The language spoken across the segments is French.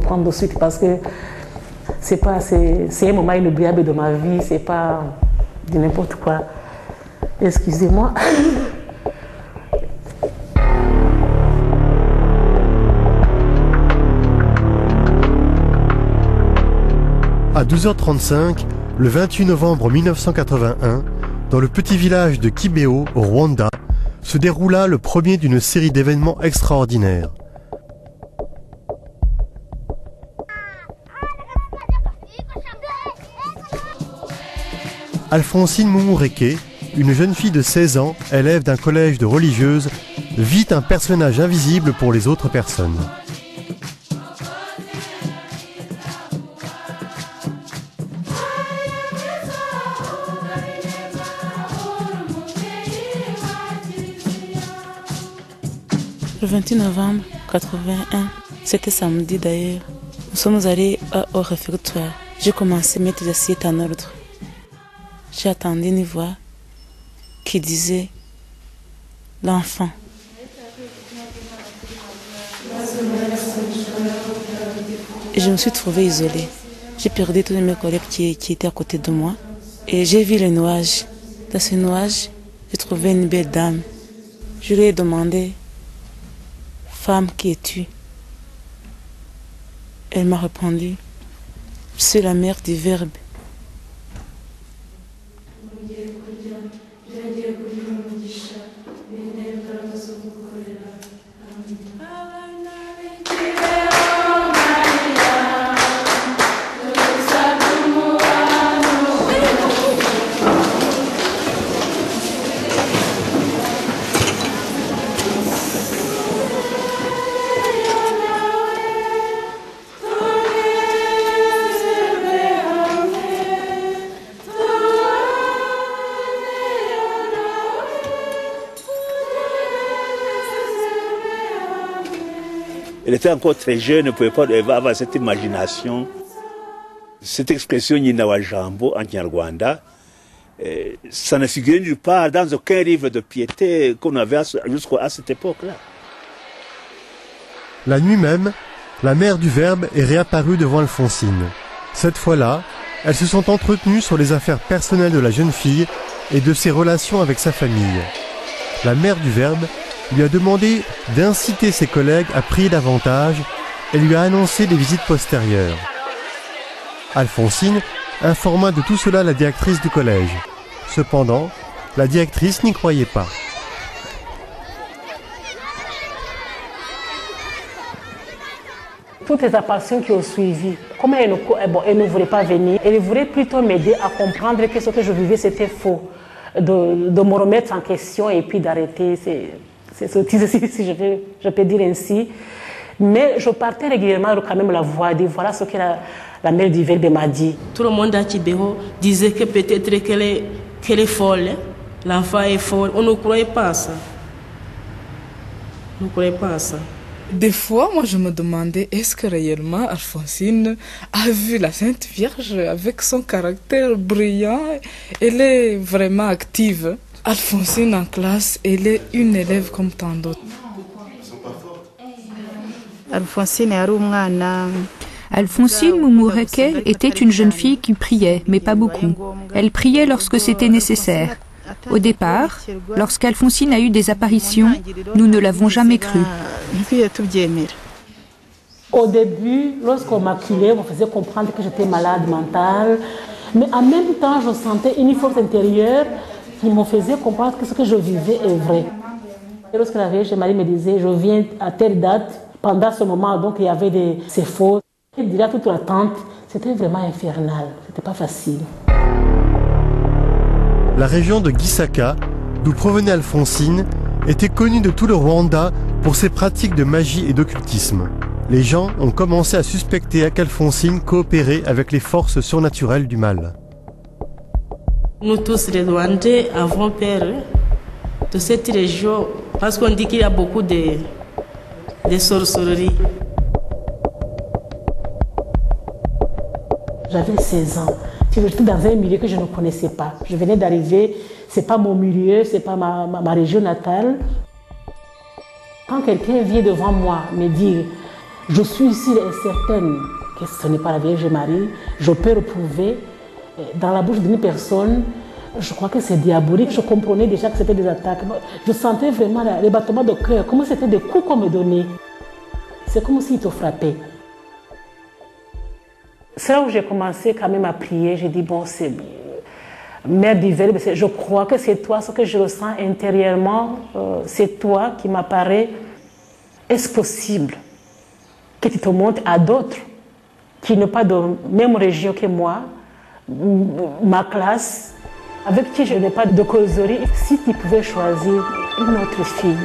prendre de suite parce que c'est un moment inoubliable de ma vie, c'est pas de n'importe quoi. Excusez-moi. À 12h35, le 28 novembre 1981, dans le petit village de Kibeho, au Rwanda, se déroula le premier d'une série d'événements extraordinaires. Alphonsine Mumureke, une jeune fille de 16 ans, élève d'un collège de religieuses, vit un personnage invisible pour les autres personnes. Le 28 novembre 81, c'était samedi d'ailleurs, nous sommes allés au réfectoire. J'ai commencé à mettre les assiettes en ordre. J'ai attendu une voix qui disait « l'enfant ». Et je me suis trouvée isolée. J'ai perdu tous mes collègues qui étaient à côté de moi. Et j'ai vu le nuage. Dans ce nuage, j'ai trouvé une belle dame. Je lui ai demandé « Femme, qui es-tu » Elle m'a répondu « Je suis la mère du Verbe ». Elle était encore très jeune, elle ne pouvait pas avoir cette imagination. Cette expression Nyina Jambo en Kinyarwanda, ça ne figurait nulle part dans aucun livre de piété qu'on avait jusqu'à cette époque-là. La nuit même, la mère du Verbe est réapparue devant Alphonsine. Cette fois-là, elles se sont entretenues sur les affaires personnelles de la jeune fille et de ses relations avec sa famille. La mère du Verbe lui a demandé d'inciter ses collègues à prier davantage et lui a annoncé des visites postérieures. Alphonsine informa de tout cela la directrice du collège. Cependant, la directrice n'y croyait pas. Toutes les apparitions qui ont suivi, comment elle ne voulait pas venir, elle voulait plutôt m'aider à comprendre que ce que je vivais c'était faux, de me remettre en question et puis d'arrêter ces sottises, si je peux dire ainsi. Mais je partais régulièrement quand même la voix, dire voilà ce que la mère du Verbe m'a dit. Tout le monde à Kibeho disait que peut-être qu'elle est folle, l'enfant est folle. On ne croyait pas à ça. On ne croyait pas à ça. Des fois, moi, je me demandais, est-ce que réellement Alphonsine a vu la Sainte Vierge avec son caractère brillant? Elle est vraiment active. Alphonsine en classe, elle est une élève comme tant d'autres. Alphonsine Mumureke était une jeune fille qui priait, mais pas beaucoup. Elle priait lorsque c'était nécessaire. Au départ, lorsqu'Alphonsine a eu des apparitions, nous ne l'avons jamais cru. Au début, lorsqu'on m'acculait, on me faisait comprendre que j'étais malade mentale. Mais en même temps, je sentais une force intérieure qui me faisait comprendre que ce que je vivais est vrai. Et lorsque la Vierge Marie me disait, je viens à telle date, pendant ce moment, donc il y avait ces fautes. Et déjà toute l'attente, c'était vraiment infernal, c'était pas facile. La région de Gisaka, d'où provenait Alphonsine, était connue de tout le Rwanda pour ses pratiques de magie et d'occultisme. Les gens ont commencé à suspecter qu'Alphonsine coopérait avec les forces surnaturelles du mal. Nous tous les Rwandais avons peur de cette région parce qu'on dit qu'il y a beaucoup de sorcelleries. J'avais 16 ans. J'étais dans un milieu que je ne connaissais pas. Je venais d'arriver, ce n'est pas mon milieu, ce n'est pas ma région natale. Quand quelqu'un vient devant moi me dire Je suis sûre et certaine que ce n'est pas la Vierge Marie. Je peux reprouver dans la bouche d'une personne, je crois que c'est diabolique. Je comprenais déjà que c'était des attaques. Je sentais vraiment les battements de cœur, comme c'était des coups qu'on me donnait. C'est comme s'il te frappait. C'est là où j'ai commencé quand même à prier. J'ai dit, bon, c'est Mère du Verbe, je crois que c'est toi, ce que je ressens intérieurement, c'est toi qui m'apparaît. Est-ce possible que tu te montres à d'autres qui n'ont pas de même région que moi, ma classe, avec qui je n'ai pas de causerie, si tu pouvais choisir une autre fille?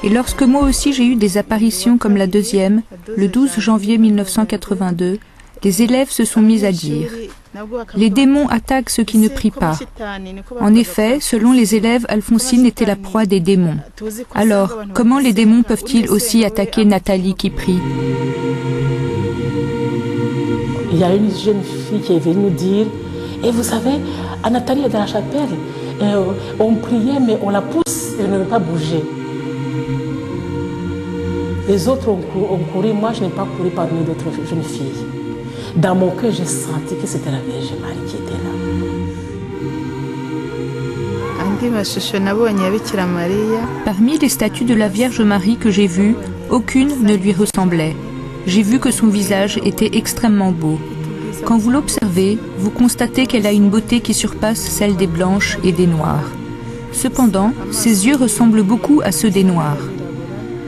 Et lorsque moi aussi j'ai eu des apparitions comme la deuxième, le 12 janvier 1982, des élèves se sont mis à dire « Les démons attaquent ceux qui ne prient pas ». En effet, selon les élèves, Alphonsine était la proie des démons. Alors, comment les démons peuvent-ils aussi attaquer Nathalie qui prie? Il y a une jeune fille qui est venue nous dire « Et vous savez, Nathalie est dans la chapelle, on priait mais on la pousse, elle ne veut pas bouger ». Les autres ont couru, moi je n'ai pas couru parmi d'autres jeunes filles. Dans mon cœur, j'ai senti que c'était la Vierge Marie qui était là. Parmi les statues de la Vierge Marie que j'ai vues, aucune ne lui ressemblait. J'ai vu que son visage était extrêmement beau. Quand vous l'observez, vous constatez qu'elle a une beauté qui surpasse celle des blanches et des noires. Cependant, ses yeux ressemblent beaucoup à ceux des noirs.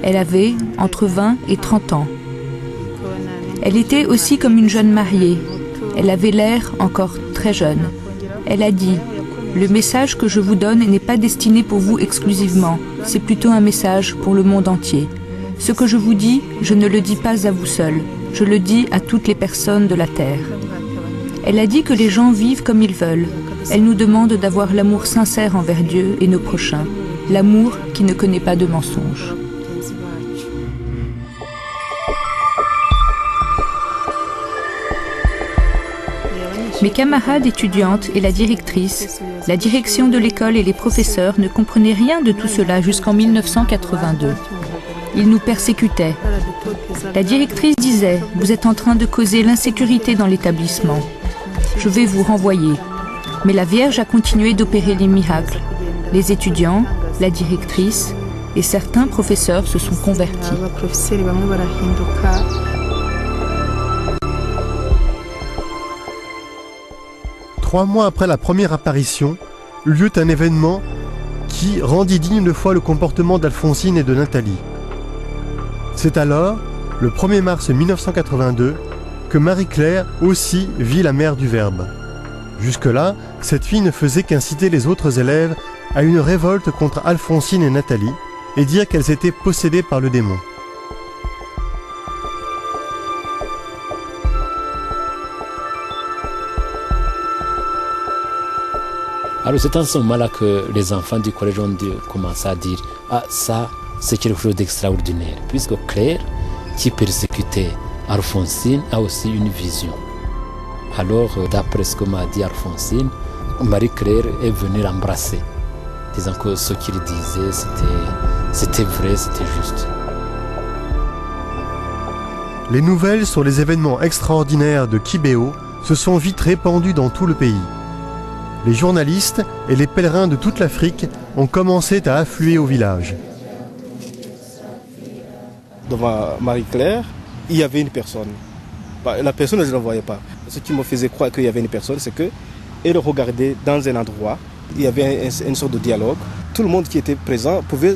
Elle avait entre 20 et 30 ans. Elle était aussi comme une jeune mariée. Elle avait l'air encore très jeune. Elle a dit « Le message que je vous donne n'est pas destiné pour vous exclusivement, c'est plutôt un message pour le monde entier. Ce que je vous dis, je ne le dis pas à vous seul, je le dis à toutes les personnes de la terre. » Elle a dit que les gens vivent comme ils veulent. Elle nous demande d'avoir l'amour sincère envers Dieu et nos prochains, l'amour qui ne connaît pas de mensonges. Mes camarades étudiantes et la directrice, la direction de l'école et les professeurs ne comprenaient rien de tout cela jusqu'en 1982. Ils nous persécutaient. La directrice disait « Vous êtes en train de causer l'insécurité dans l'établissement. Je vais vous renvoyer. » Mais la Vierge a continué d'opérer les miracles. Les étudiants, la directrice et certains professeurs se sont convertis. 3 mois après la première apparition, eut lieu un événement qui rendit digne de foi le comportement d'Alphonsine et de Nathalie. C'est alors, le 1er mars 1982, que Marie-Claire aussi vit la mère du Verbe. Jusque-là, cette fille ne faisait qu'inciter les autres élèves à une révolte contre Alphonsine et Nathalie et dire qu'elles étaient possédées par le démon. Alors c'est en ce moment-là que les enfants du collège ont commencé à dire « Ah, ça, c'est quelque chose d'extraordinaire » puisque Claire, qui persécutait Alphonsine, a aussi une vision. Alors, d'après ce que m'a dit Alphonsine, Marie-Claire est venue l'embrasser, disant que ce qu'il disait, c'était vrai, c'était juste. Les nouvelles sur les événements extraordinaires de Kibéo se sont vite répandues dans tout le pays. Les journalistes et les pèlerins de toute l'Afrique ont commencé à affluer au village. Devant Marie-Claire, il y avait une personne. La personne, je ne la voyais pas. Ce qui me faisait croire qu'il y avait une personne, c'est qu'elle regardait dans un endroit, il y avait une sorte de dialogue. Tout le monde qui était présent pouvait